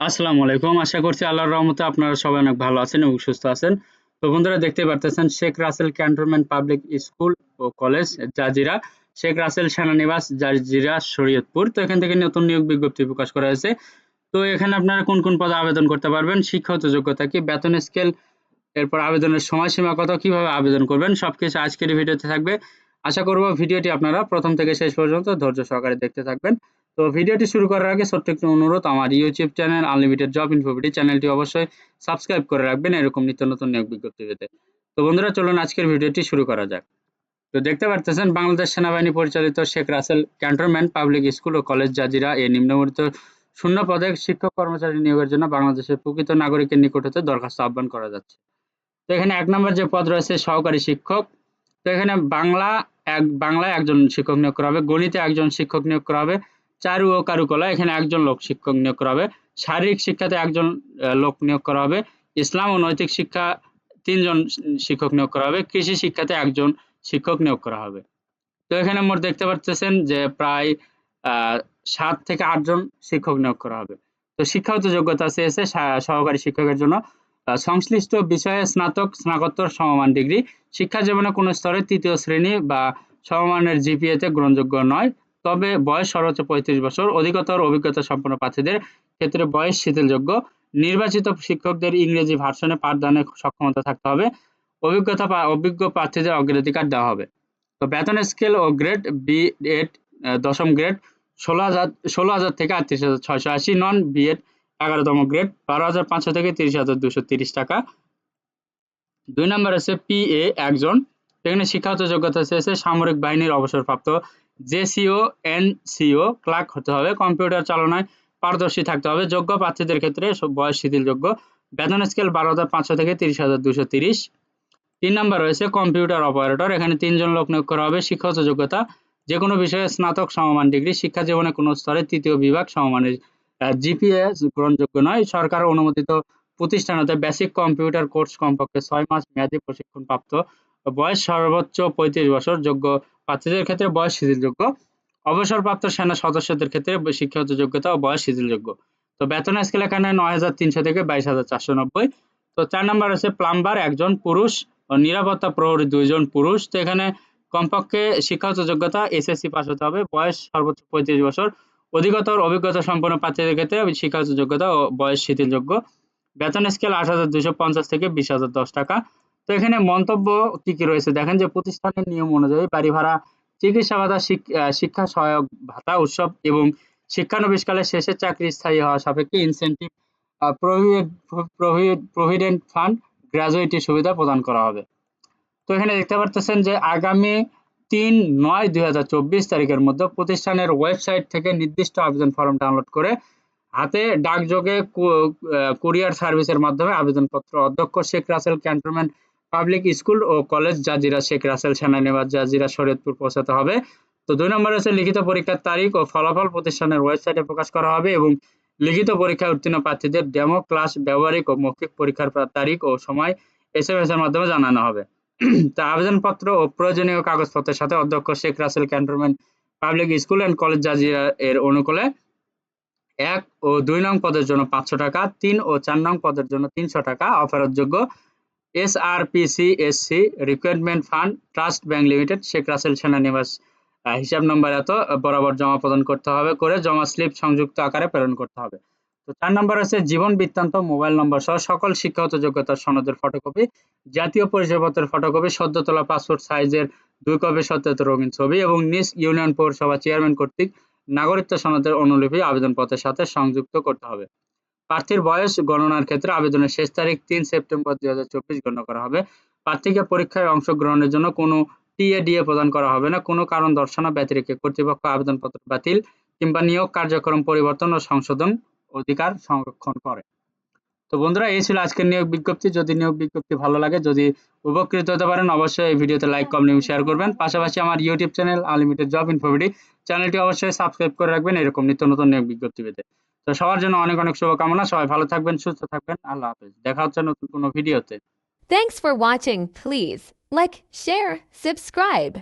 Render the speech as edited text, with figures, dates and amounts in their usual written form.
আসসালামু আলাইকুম। আশা করছি আল্লাহর রহমতে আপনারা সবাই অনেক ভালো আছেন এবং সুস্থ আছেন। তো বন্ধুরা দেখতে পারতেছেন Sheikh Russel cantonment public school ও কলেজ জাজিরা, শেখ রাসেল সেনানিবাস জাজিরা শরীয়তপুর। তো এখান থেকে নতুন নিয়োগ বিজ্ঞপ্তি প্রকাশ করা হয়েছে। তো এখানে আপনারা কোন কোন পদে আবেদন করতে পারবেন, শিক্ষাগত যোগ্যতা কি, বেতন স্কেল, এরপর আবেদনের সময়সীমা কত, কিভাবে আবেদন করবেন সবকিছু আজকের এই ভিডিওতে থাকবে। আশা করব ভিডিওটি আপনারা প্রথম থেকে শেষ পর্যন্ত ধৈর্য সহকারে দেখতে থাকবেন। তো ভিডিওটি শুরু করার আগে ছোট্ট একটি অনুরোধ, আমার ইউটিউব চ্যানেল আনলিমিটেড জব ইনফোভিডি চ্যানেলটি অবশ্যই সাবস্ক্রাইব করে রাখবেন এরকম নিত্য নতুন নিয়োগ বিজ্ঞপ্তি পেতে। তো বন্ধুরা চলুন আজকের ভিডিওটি শুরু করা যাক। তো দেখতে পারতেছেন বাংলাদেশ সেনাবাহিনী পরিচালিত Sheikh Russel cantonment public school ও কলেজ জাজিরা এ নিম্নবর্ণিত শূন্য পদে শিক্ষক কর্মচারী নিয়োগের জন্য বাংলাদেশের প্রকৃত নাগরিকের নিকট হতে দরখাস্ত আহ্বান করা যাচ্ছে। তো এখানে ১ নম্বর যে পদ রয়েছে সহকারী শিক্ষক। তো এখানে বাংলায় একজন শিক্ষক নিয়োগ করা হবে, গণিতে একজন শিক্ষক নিয়োগ করা হবে, চারু ও কারুকলা এখানে একজন লোক শিক্ষক নিয়োগ করা হবে, শারীরিক শিক্ষাতে একজন লোক নিয়োগ করা হবে, ইসলাম ও নৈতিক শিক্ষা ৩ জন শিক্ষক নিয়োগ করা হবে, কৃষি শিক্ষাতে একজন শিক্ষক নিয়োগ করা হবে। তো এখানে মোট দেখতে পারতেছেন যে প্রায় ৭ থেকে ৮ জন শিক্ষক নিয়োগ করা হবে। তো শিক্ষাগত যোগ্যতা চেয়েছে সহকারী শিক্ষকের জন্য সংশ্লিষ্ট বিষয়ে স্নাতক, স্নাতকোত্তর সমমান ডিগ্রি, শিক্ষা জীবনে কোনো স্তরে ৩য় শ্রেণী বা সমমানের জিপিএতে গ্রহণযোগ্য নয়। তবে বয়স সর্বোচ্চ ৩৫ বছর। অধিকতর অভিজ্ঞতা সম্পন্ন প্রার্থীদের ক্ষেত্রে বয়স শিথিলযোগ্য। নির্বাচিত শিক্ষকদের ইংরেজি ভার্সনে পাঠদানের সক্ষমতা থাকতে হবে। অভিজ্ঞ প্রার্থীদের অগ্রাধিকার দেওয়া হবে। তো বেতন স্কেল ও গ্রেড বি.এড ১০ম গ্রেড ১৬,০০০ থেকে ৩৮,৬৮০, নন বি.এড ১১তম গ্রেড ১২,৫০০ থেকে ৩০,২৩০ টাকা। ২ নম্বর আছে পিএ একজন। এখানে শিক্ষাগত যোগ্যতা চেয়েছে সামরিক বাহিনীর অবসরপ্রাপ্ত জেসিও, এনসিও ক্লার্ক হতে হবে। কম্পিউটার চালনায় পারদর্শী থাকতে হবে। যোগ্য প্রার্থীদের ক্ষেত্রে বয়স শিথিলযোগ্য। বেতন স্কেল ১২,৫০০ থেকে ৩০,২৩০। ৩ নম্বর রয়েছে কম্পিউটার অপারেটর। এখানে ৩ জন লোক নিয়োগ করা হবে। শিক্ষাগত যোগ্যতা যেকোনো বিষয়ে স্নাতক সমমান ডিগ্রি, শিক্ষা জীবনে কোনো স্তরে ৩য় বিভাগ সমমানের জিপিএ গ্রহণযোগ্য নয়। সরকার অনুমোদিত প্রতিষ্ঠান হতে বেসিক কম্পিউটার কোর্স কমপক্ষে ৬ মাস মেয়াদী প্রশিক্ষণ প্রাপ্ত, বয়স সর্বোচ্চ ৩৫ বছর। যোগ্য প্রার্থীদের ক্ষেত্রে বয়স শিথিলযোগ্য। অবসরপ্রাপ্ত সেনা সদস্যদের ক্ষেত্রে শিক্ষাগত যোগ্যতা ও বয়স শিথিলযোগ্য। তো বেতন স্কেল এখানে ৯,৩০০ থেকে ২২,৪৯০। তো ৪ নম্বর আছে প্লাম্বার একজন পুরুষ ও নিরাপত্তা প্রহরী ২ জন পুরুষ। তো এখানে কমপক্ষে শিক্ষাগত যোগ্যতা এসএসসি পাস হতে হবে, বয়স সর্বোচ্চ ৩৫ বছর। অধিকতর অভিজ্ঞতা সম্পন্ন প্রার্থীদের ক্ষেত্রে শিক্ষাগত যোগ্যতা ও বয়স শিথিলযোগ্য। বেতন স্কেল ৮,২৫০ থেকে ২০,০১০ টাকা। তো এখানে মন্তব্য কি, কি রয়েছে দেখেন যে প্রতিষ্ঠানের নিয়ম অনুযায়ী বাড়ি ভাড়া, চিকিৎসা ভাতা, শিক্ষা সহায়ক ভাতা, উৎসব এবং শিক্ষানবিশকালের শেষে চাকরি স্থায়ী হওয়া সাপেক্ষে ইনসেনটিভ, প্রভিডেন্ট ফান্ড, গ্র্যাজুইটি সুবিধা প্রদান করা হবে। তো এখানে দেখতে পারতেছেন যে আগামী ৩/৯/২০২৪ তারিখের মধ্যে প্রতিষ্ঠানের ওয়েবসাইট থেকে নির্দিষ্ট আবেদন ফর্ম ডাউনলোড করে হাতে ডাকযোগে কুরিয়ার সার্ভিসের মাধ্যমে আবেদনপত্র অধ্যক্ষ Sheikh Russel cantonment public school ও কলেজ জাজিরা, শেখ রাসেল সেনানিবাস জাজিরা শরীয়তপুর পৌঁছাতে হবে। তো ২ নম্বরে হচ্ছে লিখিত পরীক্ষার তারিখ ও ফলাফল প্রতিষ্ঠানের ওয়েবসাইটে প্রকাশ করা হবে এবং লিখিত পরীক্ষায় উত্তীর্ণ প্রার্থীদের ডেমো ক্লাস, ব্যবহারিক ও মৌখিক পরীক্ষার তারিখ ও সময় এসএমএস এর মাধ্যমে জানানো হবে। তা আবেদনপত্র ও প্রয়োজনীয় কাগজপত্রের সাথে অধ্যক্ষ Sheikh Russel cantonment public school and college Jajira এর অনুকূলে ১ ও ২ নং পদের জন্য ৫০০ টাকা, ৩ ও ৪ নং পদের জন্য ৩০০ টাকা অফেরতযোগ্য। SRPC recruitment fund, trust bank limited, Sheikh Russel সেনানিবাস, হিসাব নম্বর এত বরাবর জমা প্রদান করতে হবে, করে জমা স্লিপ সংযুক্ত আকারে প্রেরণ করতে হবে। তো ৪ নম্বর আছে জীবন বৃত্তান্ত, মোবাইল নম্বর সহ সকল শিক্ষাগত যোগ্যতার সনদের ফটোকপি, জাতীয় পরিচয়পত্রের ফটোকপি, সদ্য তোলা পাসপোর্ট সাইজের ২ কপি সত্যায়িত রঙিন ছবি এবং নিজ ইউনিয়ন পৌরসভা চেয়ারম্যান কর্তৃক নাগরিকত্ব সনদের অনুলিপি আবেদনপত্রের সাথে সংযুক্ত করতে হবে। প্রার্থীর বয়স গণনার ক্ষেত্রে আবেদনের শেষ তারিখ ৩ সেপ্টেম্বর ২০২৪ গণ্য করা হবে। প্রার্থীকে পরীক্ষায় অংশগ্রহণের জন্য কোনো টিএডিএ প্রদান করা হবে না। কোনো কারণ দর্শানো ব্যতিরেকে কর্তৃপক্ষ আবেদনপত্র বাতিল কিংবা নিয়োগ কার্যক্রম পরিবর্তন ও সংশোধন অধিকার সংরক্ষণ করে। তো বন্ধুরা এই ছিল আজকের নিয়োগ বিজ্ঞপ্তি। যদি নিয়োগ বিজ্ঞপ্তি ভালো লাগে, যদি উপকৃত হতে পারেন, অবশ্যই এই ভিডিওতে লাইক, কমেন্ট এবং শেয়ার করবেন। পাশাপাশি আমার ইউটিউব চ্যানেল আনলিমিটেড জব ইনফোভিডি চ্যানেলটি অবশ্যই সাবস্ক্রাইব করে রাখবেন এরকম নিত্য নতুন নিয়োগ বিজ্ঞপ্তি পেতে। তো সবার জন্য অনেক অনেক শুভকামনা। সবাই ভালো থাকবেন, সুস্থ থাকবেন। আল্লাহ হাফেজ। দেখা হচ্ছে নতুন কোনো ভিডিওতে। Thanks for watching. Please like, share, subscribe.